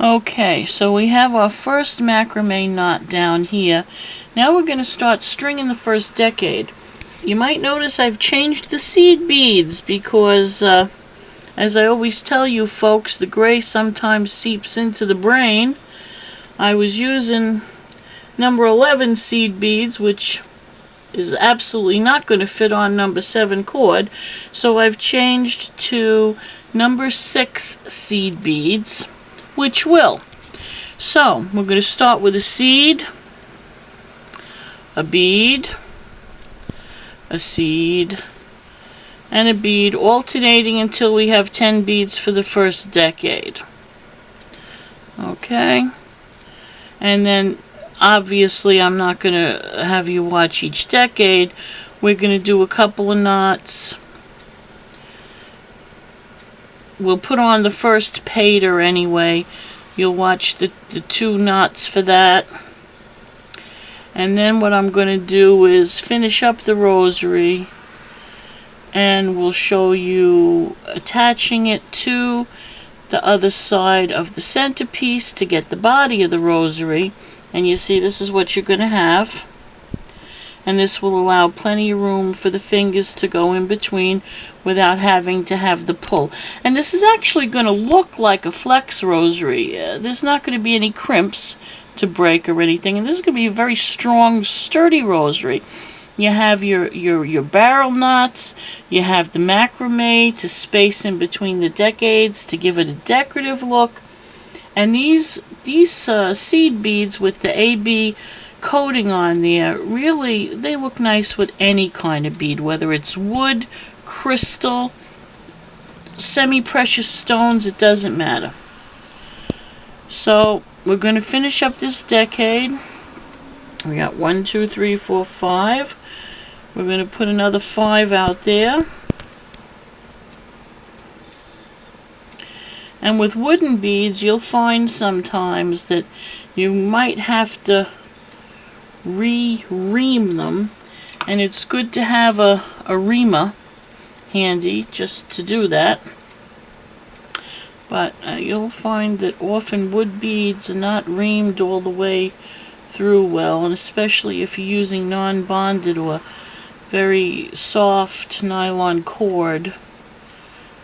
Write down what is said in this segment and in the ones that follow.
Okay, so we have our first macrame knot down here. Now we're going to start stringing the first decade. You might notice I've changed the seed beads because, as I always tell you folks, the gray sometimes seeps into the brain. I was using number 11 seed beads, which is absolutely not going to fit on number 7 cord, so I've changed to number 6 seed beads, which will. So we're going to start with a seed, a bead, a seed, and a bead, alternating until we have 10 beads for the first decade. Okay, and then obviously I'm not going to have you watch each decade. We're going to do a couple of knots. We'll put on the first pater anyway. You'll watch the 2 knots for that. And then what I'm going to do is finish up the rosary, and we'll show you attaching it to the other side of the centerpiece to get the body of the rosary. And you see, this is what you're going to have. And this will allow plenty of room for the fingers to go in between without having to have the pull. And this is actually going to look like a flex rosary. There's not going to be any crimps to break or anything. And this is going to be a very strong, sturdy rosary. You have your barrel knots. You have the macrame to space in between the decades to give it a decorative look. And these seed beads with the AB coating on there, really, they look nice with any kind of bead, whether it's wood, crystal, semi-precious stones, it doesn't matter. So we're going to finish up this decade. We got 1, 2, 3, 4, 5. We're going to put another 5 out there. And with wooden beads, you'll find sometimes that you might have to re-ream them, and it's good to have a reamer handy just to do that. But you'll find that often wood beads are not reamed all the way through well, and especially if you're using non-bonded or very soft nylon cord,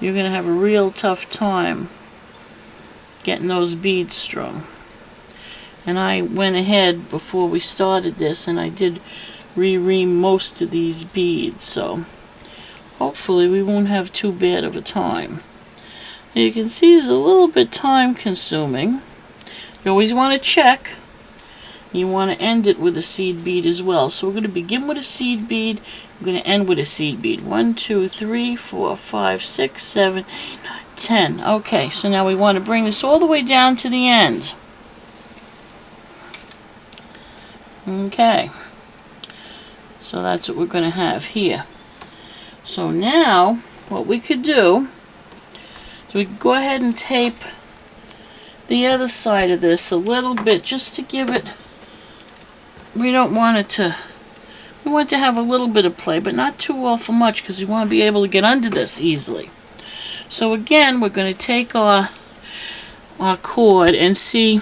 you're going to have a real tough time getting those beads strung. And I went ahead before we started this and I did re-ream most of these beads, so hopefully we won't have too bad of a time. You can see it's a little bit time consuming. You always want to check. You want to end it with a seed bead as well. So we're going to begin with a seed bead. We're going to end with a seed bead. 1, 2, 3, 4, 5, 6, 7, 8, 9, 10. Okay, so now we want to bring this all the way down to the end. Okay, so that's what we're going to have here. So now what we could do is we could go ahead and tape the other side of this a little bit just to give it, we want to have a little bit of play, but not too awful much, because we want to be able to get under this easily. So again, we're going to take our cord and see,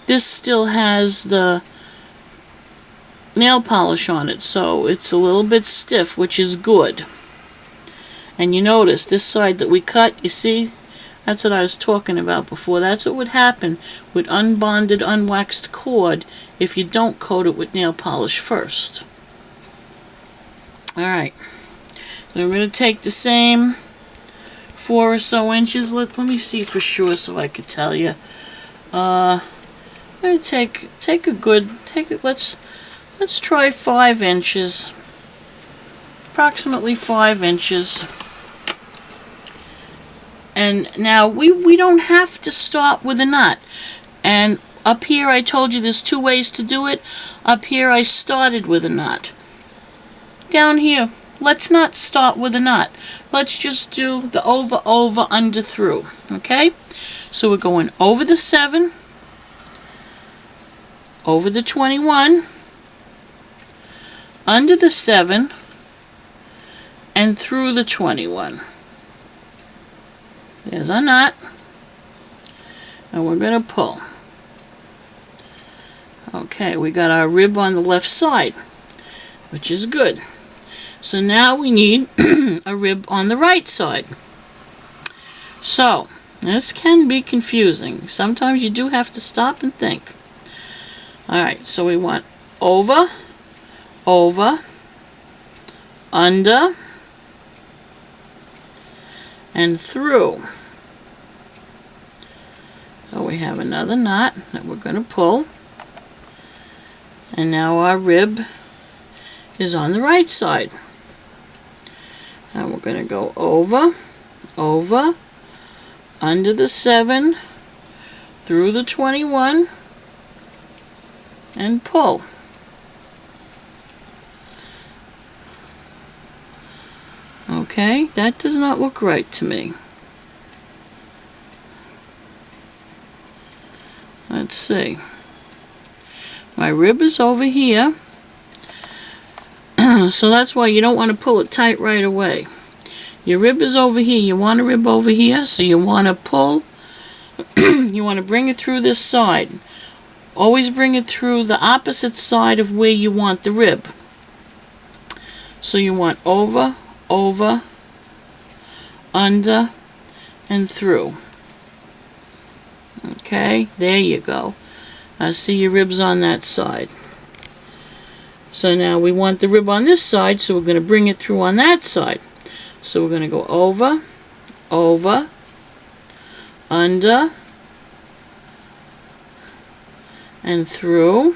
this still has the nail polish on it, so it's a little bit stiff, which is good. And you notice this side that we cut, you see, that's what I was talking about before. That's what would happen with unbonded, unwaxed cord if you don't coat it with nail polish first. Alright, so we're going to take the same 4 or so inches. Let me see for sure so I could tell you. I'm going to let's try 5 inches. Approximately 5 inches. And now we don't have to start with a knot. And up here I told you there's 2 ways to do it. Up here I started with a knot. Down here, let's not start with a knot. Let's just do the over, over, under, through. Okay? So we're going over the 7, over the 21, under the 7, and through the 21. There's our knot. and we're going to pull. Okay, we got our rib on the left side, which is good. So now we need a rib on the right side. So, this can be confusing. Sometimes you do have to stop and think. Alright, so we want over, over, under, and through. So we have another knot that we're going to pull. And now our rib is on the right side. And we're going to go over, over, under the 7, through the 21, and pull. Okay, that does not look right to me. Let's see. My rib is over here. So that's why you don't want to pull it tight right away. Your rib is over here. You want a rib over here, so you want to pull. You want to bring it through this side. Always bring it through the opposite side of where you want the rib. So you want over, over, under, and through. Okay, there you go. I see your ribs on that side. So now we want the rib on this side, so we're going to bring it through on that side. So we're going to go over, over, under, and through,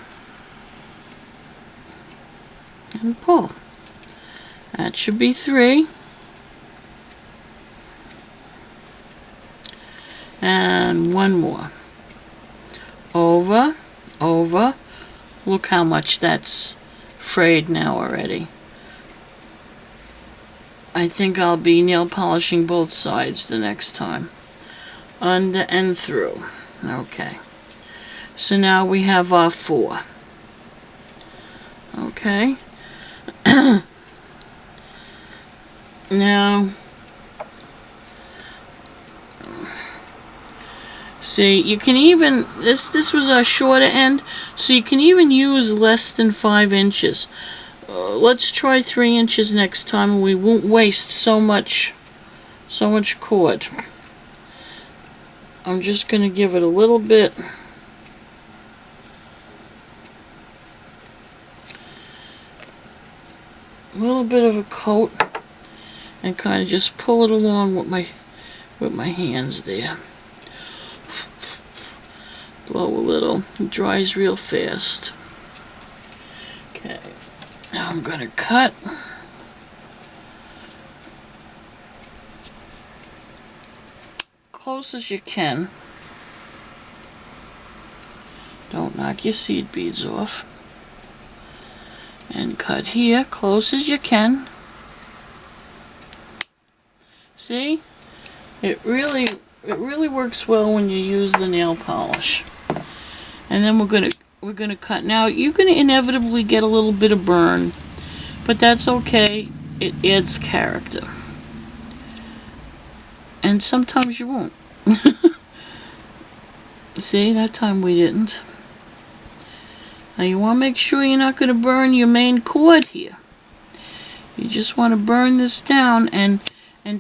and pull. That should be 3. And one more. Over, over. Look how much that's frayed now already. I think I'll be nail polishing both sides the next time. Under and through. Okay. So now we have our 4. Okay. Now, see, you can even, this was our shorter end, so you can even use less than 5 inches. Let's try 3 inches next time, and we won't waste so much cord. I'm just going to give it a little bit. Of a coat, and kind of just pull it along with my hands there. Blow a little. It dries real fast. Okay. Now I'm going to cut. Close as you can. Don't knock your seed beads off. And cut here, close as you can. See? It really works well when you use the nail polish. And then we're gonna cut. Now you're gonna inevitably get a little bit of burn, but that's okay. It adds character. And sometimes you won't. See, that time we didn't. Now you want to make sure you're not going to burn your main cord here. You just want to burn this down and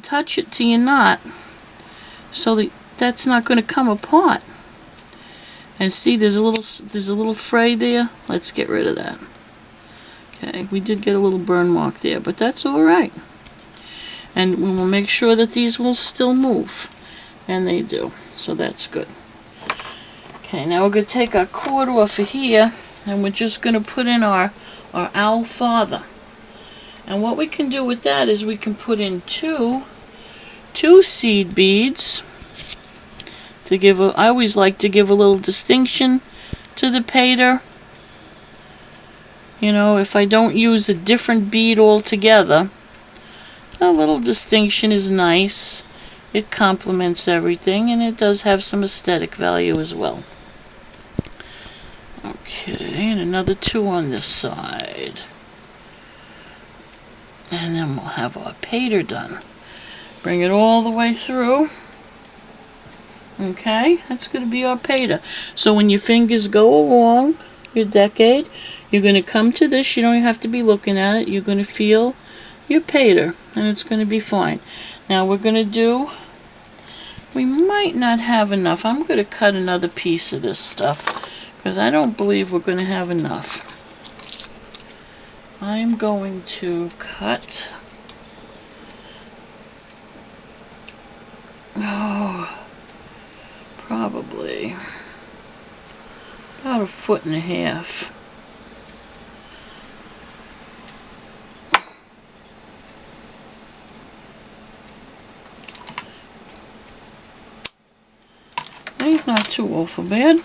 touch it to your knot so that that's not going to come apart. And see, there's a little fray there. Let's get rid of that. Okay, we did get a little burn mark there, but that's all right. And we will make sure that these will still move, and they do. So that's good. Okay, now we're going to take our cord off of here. And we're just going to put in our owl father. And what we can do with that is we can put in two seed beads to give I always like to give a little distinction to the pater. You know, if I don't use a different bead altogether, a little distinction is nice. It complements everything, and it does have some aesthetic value as well. Okay, and another 2 on this side. And then we'll have our pater done. Bring it all the way through. Okay, that's going to be our pater. So when your fingers go along your decade, you're going to come to this. You don't have to be looking at it. You're going to feel your pater, and it's going to be fine. Now we're going to do, we might not have enough. I'm going to cut another piece of this stuff because I don't believe we're going to have enough. I'm going to cut, probably about 1.5 feet. Not too awful bad.